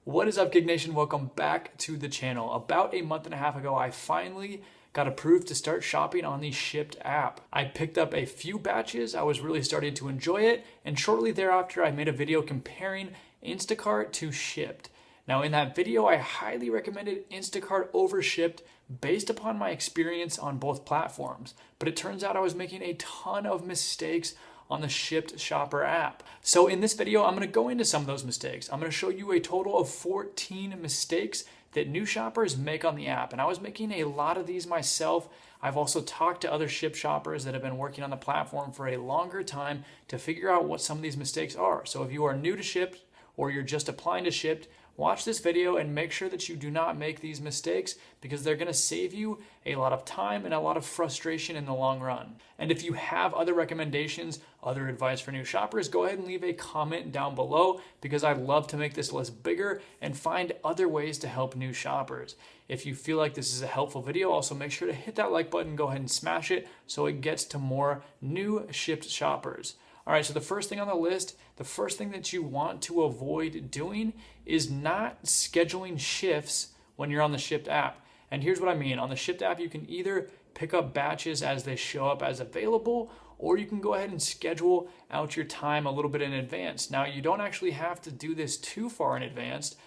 What is up, Gig Nation? Welcome back to the channel. About a month and a half ago, I finally got approved to start shopping on the Shipt app. I picked up a few batches, I was really starting to enjoy it, and shortly thereafter I made a video comparing Instacart to Shipt. Now in that video, I highly recommended Instacart over Shipt based upon my experience on both platforms, but it turns out I was making a ton of mistakes on the Shipt Shopper app. So in this video, I'm going to go into some of those mistakes. I'm going to show you a total of 14 mistakes that new shoppers make on the app. And I was making a lot of these myself. I've also talked to other Shipt shoppers that have been working on the platform for a longer time to figure out what some of these mistakes are. So if you are new to Shipt or you're just applying to Shipt, watch this video and make sure that you do not make these mistakes because they're going to save you a lot of time and a lot of frustration in the long run. And if you have other recommendations, other advice for new shoppers, go ahead and leave a comment down below because I'd love to make this list bigger and find other ways to help new shoppers. If you feel like this is a helpful video, also make sure to hit that like button, go ahead and smash it so it gets to more new Shipt shoppers. All right, so the first thing on the list, the first thing that you want to avoid doing is not scheduling shifts when you're on the Shipt app. And here's what I mean. On the Shipt app, you can either pick up batches as they show up as available, or you can go ahead and schedule out your time a little bit in advance. Now, you don't actually have to do this too far in advance.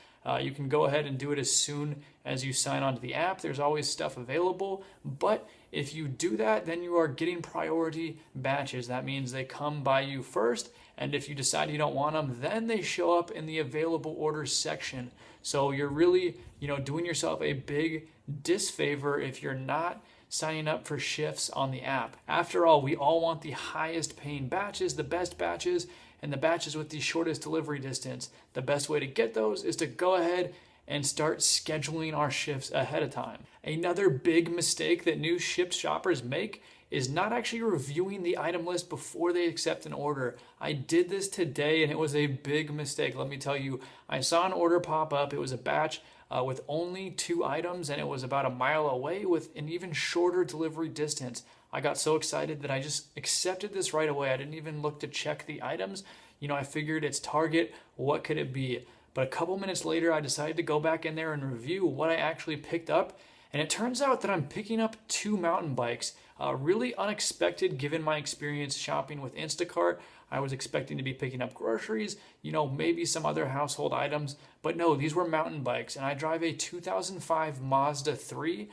You can go ahead and do it as soon as you sign onto the app. There's always stuff available, but if you do that, then you are getting priority batches. That means they come by you first, and if you decide you don't want them, then they show up in the available orders section. So you're really, doing yourself a big disfavor if you're not signing up for shifts on the app. After all, we all want the highest paying batches, the best batches, and the batches with the shortest delivery distance. The best way to get those is to go ahead and start scheduling our shifts ahead of time. Another big mistake that new Shipt shoppers make is not actually reviewing the item list before they accept an order. I did this today and it was a big mistake. Let me tell you, I saw an order pop up. It was a batch with only 2 items and it was about a mile away with an even shorter delivery distance. I got so excited that I just accepted this right away. I didn't even look to check the items. I figured it's Target. What could it be? But a couple minutes later, I decided to go back in there and review what I actually picked up. And it turns out that I'm picking up 2 mountain bikes. Really unexpected given my experience shopping with Instacart. I was expecting to be picking up groceries, maybe some other household items. But no, these were mountain bikes. And I drive a 2005 Mazda 3.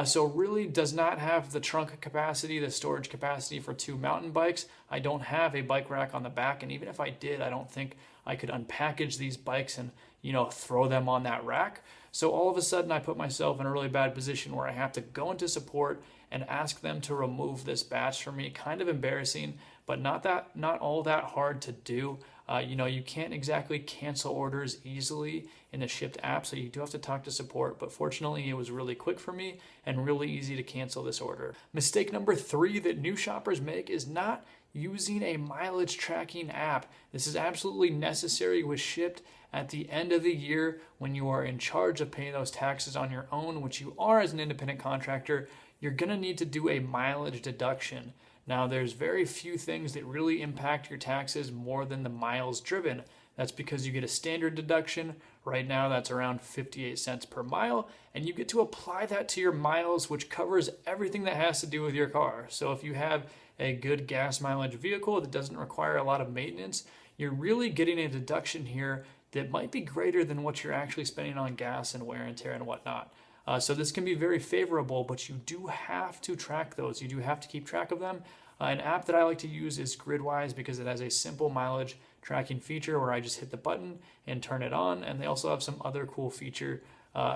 So really does not have the trunk capacity, the storage capacity for 2 mountain bikes. I don't have a bike rack on the back, and even if I did, I don't think I could unpackage these bikes and, throw them on that rack. So all of a sudden I put myself in a really bad position where I have to go into support and ask them to remove this batch for me. Kind of embarrassing, but not all that hard to do. You can't exactly cancel orders easily in the Shipt app, so you do have to talk to support, but fortunately it was really quick for me and really easy to cancel this order. Mistake number 3 that new shoppers make is not using a mileage tracking app. This is absolutely necessary with Shipt at the end of the year when you are in charge of paying those taxes on your own, which you are as an independent contractor. You're gonna need to do a mileage deduction. Now, there's very few things that really impact your taxes more than the miles driven. That's because you get a standard deduction. Right now, that's around 58 cents per mile, and you get to apply that to your miles, which covers everything that has to do with your car. So if you have a good gas mileage vehicle that doesn't require a lot of maintenance, you're really getting a deduction here that might be greater than what you're actually spending on gas and wear and tear and whatnot. So this can be very favorable, but you do have to track those. You do have to keep track of them. An app that I like to use is Gridwise because it has a simple mileage tracking feature where I just hit the button and turn it on. And they also have some other cool feature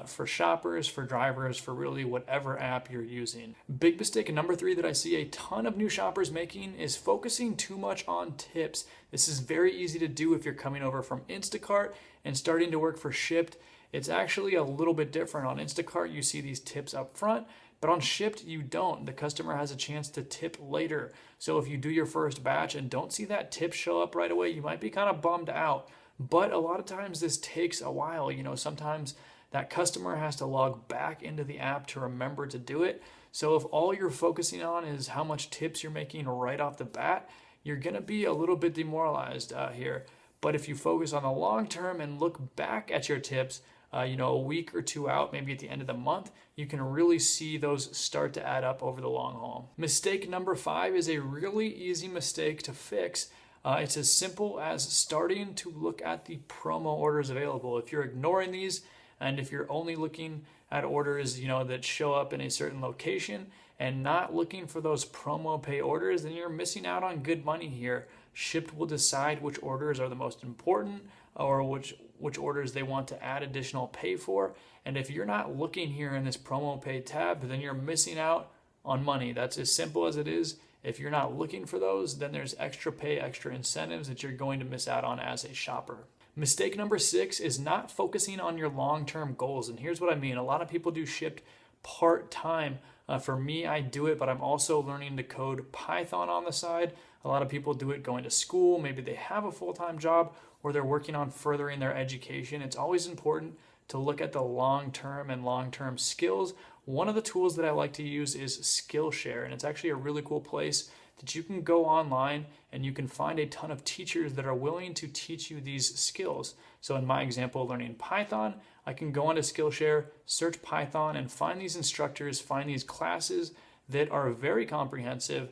for shoppers, for drivers, for really whatever app you're using. Big mistake number 3 that I see a ton of new shoppers making is focusing too much on tips. This is very easy to do if you're coming over from Instacart and starting to work for Shipt. It's actually a little bit different. On Instacart, you see these tips up front, but on Shipt, you don't. The customer has a chance to tip later. So if you do your first batch and don't see that tip show up right away, you might be kind of bummed out. But a lot of times this takes a while. Sometimes that customer has to log back into the app to remember to do it. So if all you're focusing on is how much tips you're making right off the bat, you're going to be a little bit demoralized here. But if you focus on the long term and look back at your tips, a week or two out, maybe at the end of the month, you can really see those start to add up over the long haul. Mistake number 5 is a really easy mistake to fix. It's as simple as starting to look at the promo orders available. If you're ignoring these, and if you're only looking at orders, that show up in a certain location and not looking for those promo pay orders, then you're missing out on good money here. Shipt will decide which orders are the most important, or which orders they want to add additional pay for. And if you're not looking here in this promo pay tab, then you're missing out on money. That's as simple as it is. If you're not looking for those, then there's extra pay, extra incentives that you're going to miss out on as a shopper. Mistake number 6 is not focusing on your long-term goals. And here's what I mean. A lot of people do Shipt part-time. For me, I do it, but I'm also learning to code Python on the side. A lot of people do it going to school. Maybe they have a full-time job, or they're working on furthering their education. It's always important to look at the long-term and long-term skills. One of the tools that I like to use is Skillshare, and it's actually a really cool place that you can go online and you can find a ton of teachers that are willing to teach you these skills. So in my example, learning Python, I can go onto Skillshare, search Python, and find these instructors, find these classes that are very comprehensive.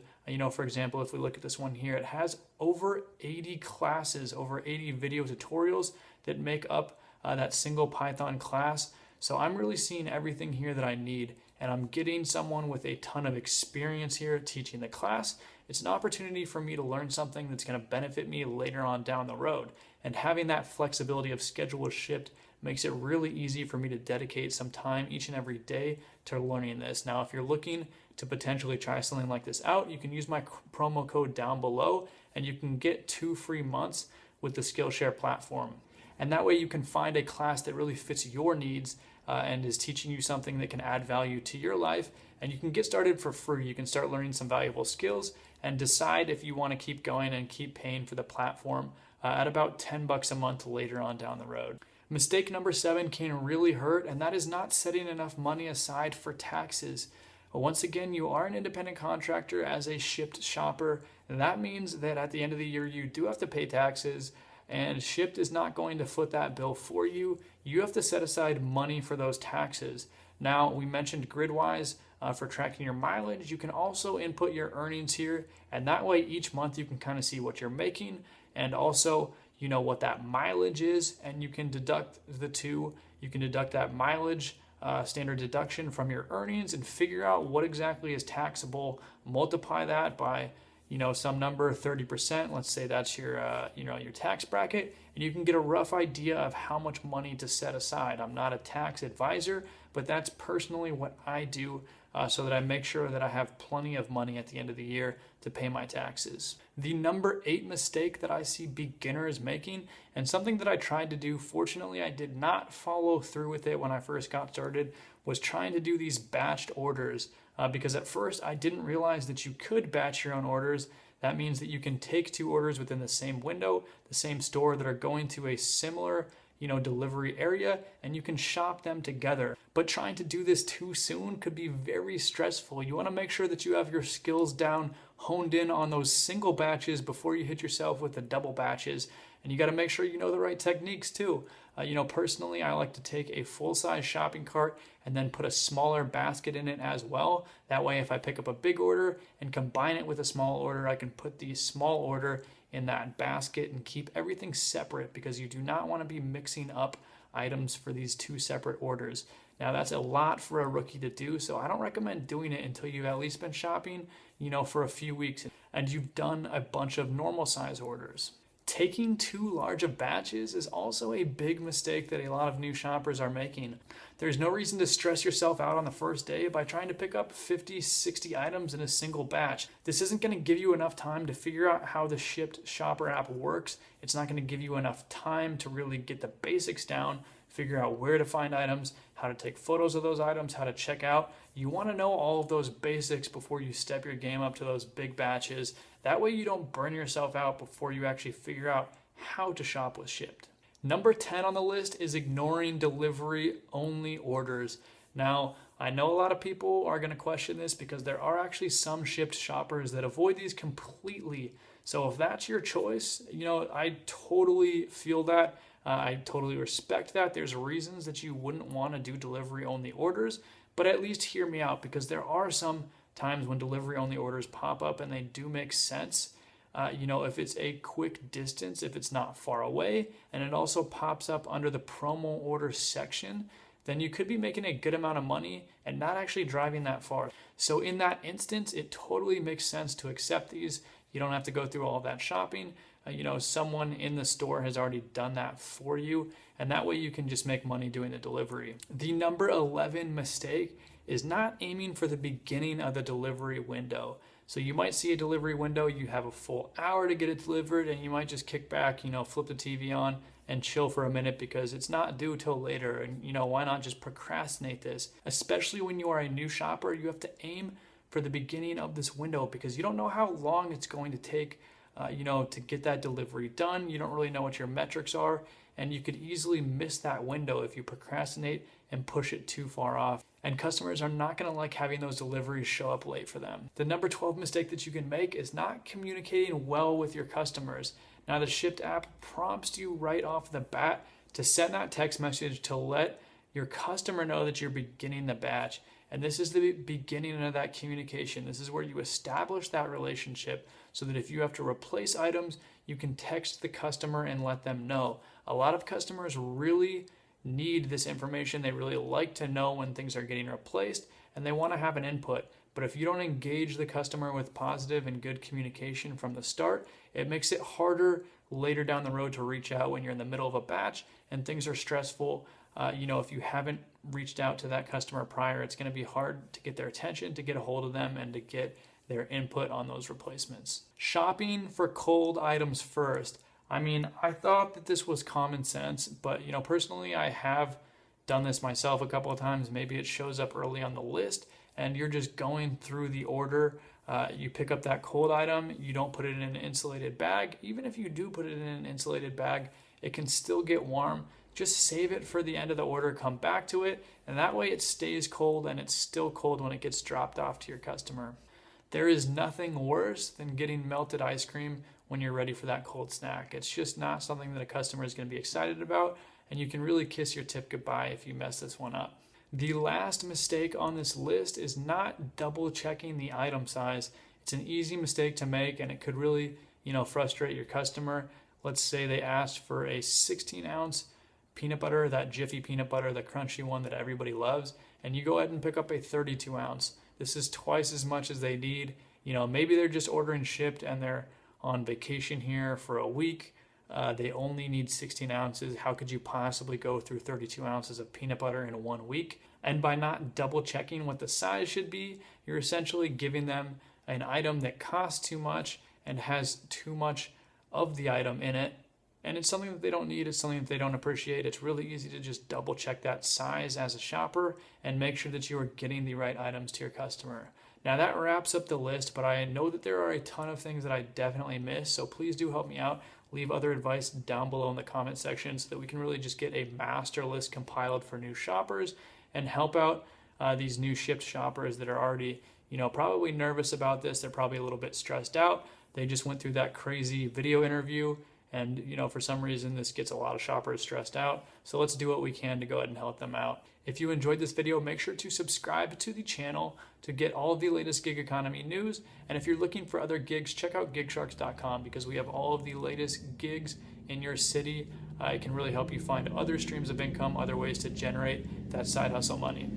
For example, if we look at this one here, it has over 80 classes, over 80 video tutorials that make up that single Python class. So I'm really seeing everything here that I need, and I'm getting someone with a ton of experience here teaching the class. It's an opportunity for me to learn something that's going to benefit me later on down the road. And having that flexibility of schedule with Shipt makes it really easy for me to dedicate some time each and every day to learning this. Now, if you're looking to potentially try something like this out, you can use my promo code down below, and you can get 2 free months with the Skillshare platform. And that way you can find a class that really fits your needs and is teaching you something that can add value to your life. And you can get started for free. You can start learning some valuable skills and decide if you want to keep going and keep paying for the platform at about $10 a month later on down the road. Mistake number 7 can really hurt, and that is not setting enough money aside for taxes. Once again, you are an independent contractor as a Shipt shopper, and that means that at the end of the year, you do have to pay taxes, and Shipt is not going to foot that bill for you. You have to set aside money for those taxes. Now, we mentioned Gridwise for tracking your mileage. You can also input your earnings here, and that way each month you can kind of see what you're making, and also what that mileage is, and you can deduct the two. You can deduct that mileage standard deduction from your earnings and figure out what exactly is taxable. Multiply that by some number, 30%. Let's say that's your your tax bracket, and you can get a rough idea of how much money to set aside. I'm not a tax advisor, but that's personally what I do so that I make sure that I have plenty of money at the end of the year to pay my taxes. The number 8 mistake that I see beginners making, and something that I tried to do, fortunately I did not follow through with it when I first got started, was trying to do these batched orders. Because at first I didn't realize that you could batch your own orders. That means that you can take 2 orders within the same window, the same store, that are going to a similar delivery area, and you can shop them together. But trying to do this too soon could be very stressful. You want to make sure that you have your skills down, honed in on those single batches before you hit yourself with the double batches. And you got to make sure you know the right techniques too. Personally, I like to take a full-size shopping cart and then put a smaller basket in it as well. That way, if I pick up a big order and combine it with a small order, I can put the small order in that basket and keep everything separate, because you do not want to be mixing up items for these 2 separate orders. Now, that's a lot for a rookie to do, so I don't recommend doing it until you've at least been shopping, for a few weeks and you've done a bunch of normal size orders. Taking too large of batches is also a big mistake that a lot of new shoppers are making. There's no reason to stress yourself out on the first day by trying to pick up 50, 60 items in a single batch. This isn't going to give you enough time to figure out how the Shipt shopper app works. It's not going to give you enough time to really get the basics down, figure out where to find items, how to take photos of those items, how to check out. You want to know all of those basics before you step your game up to those big batches. That way you don't burn yourself out before you actually figure out how to shop with Shipt. Number 10 on the list is ignoring delivery-only orders. Now, I know a lot of people are going to question this because there are actually some Shipt shoppers that avoid these completely. So if that's your choice, I totally feel that. I totally respect that. There's reasons that you wouldn't want to do delivery only orders, but at least hear me out, because there are some times when delivery only orders pop up and they do make sense. If it's a quick distance, if it's not far away, and it also pops up under the promo order section, then you could be making a good amount of money and not actually driving that far. So in that instance, it totally makes sense to accept these. You don't have to go through all that shopping. Someone in the store has already done that for you, and that way you can just make money doing the delivery. The number 11 mistake is not aiming for the beginning of the delivery window. So you might see a delivery window, you have a full hour to get it delivered, and you might just kick back, flip the TV on and chill for a minute because it's not due till later. And why not just procrastinate this? Especially when you are a new shopper, you have to aim for the beginning of this window, because you don't know how long it's going to take to get that delivery done. You don't really know what your metrics are, and you could easily miss that window if you procrastinate and push it too far off. And customers are not going to like having those deliveries show up late for them. The number 12 mistake that you can make is not communicating well with your customers. Now, the Shipt app prompts you right off the bat to send that text message to let your customer know that you're beginning the batch. And this is the beginning of that communication. This is where you establish that relationship so that if you have to replace items, you can text the customer and let them know. A lot of customers really need this information. They really like to know when things are getting replaced, and they want to have an input. But if you don't engage the customer with positive and good communication from the start, it makes it harder later down the road to reach out when you're in the middle of a batch and things are stressful. If you haven't reached out to that customer prior, it's going to be hard to get their attention, to get a hold of them, and to get their input on those replacements. Shopping for cold items first. I thought that this was common sense, but personally, I have done this myself a couple of times. Maybe it shows up early on the list and you're just going through the order. You pick up that cold item, you don't put it in an insulated bag. Even if you do put it in an insulated bag, it can still get warm. Just save it for the end of the order, come back to it, and that way it stays cold and it's still cold when it gets dropped off to your customer. There is nothing worse than getting melted ice cream when you're ready for that cold snack. It's just not something that a customer is going to be excited about, and you can really kiss your tip goodbye if you mess this one up. The last mistake on this list is not double checking the item size. It's an easy mistake to make, and it could really, frustrate your customer. Let's say they asked for a 16-ounce peanut butter, that Jiffy peanut butter, the crunchy one that everybody loves, and you go ahead and pick up a 32-ounce. This is twice as much as they need. Maybe they're just ordering Shipt and they're on vacation here for a week. They only need 16 ounces. How could you possibly go through 32 ounces of peanut butter in 1 week? And by not double checking what the size should be, you're essentially giving them an item that costs too much and has too much of the item in it. And it's something that they don't need. It's something that they don't appreciate. It's really easy to just double check that size as a shopper and make sure that you are getting the right items to your customer. Now that wraps up the list, but I know that there are a ton of things that I definitely missed. So please do help me out. Leave other advice down below in the comment section so that we can really just get a master list compiled for new shoppers and help out these new Shipt shoppers that are already, probably nervous about this. They're probably a little bit stressed out. They just went through that crazy video interview. And, for some reason, this gets a lot of shoppers stressed out. So let's do what we can to go ahead and help them out. If you enjoyed this video, make sure to subscribe to the channel to get all of the latest gig economy news. And if you're looking for other gigs, check out gigsharks.com because we have all of the latest gigs in your city. It can really help you find other streams of income, other ways to generate that side hustle money.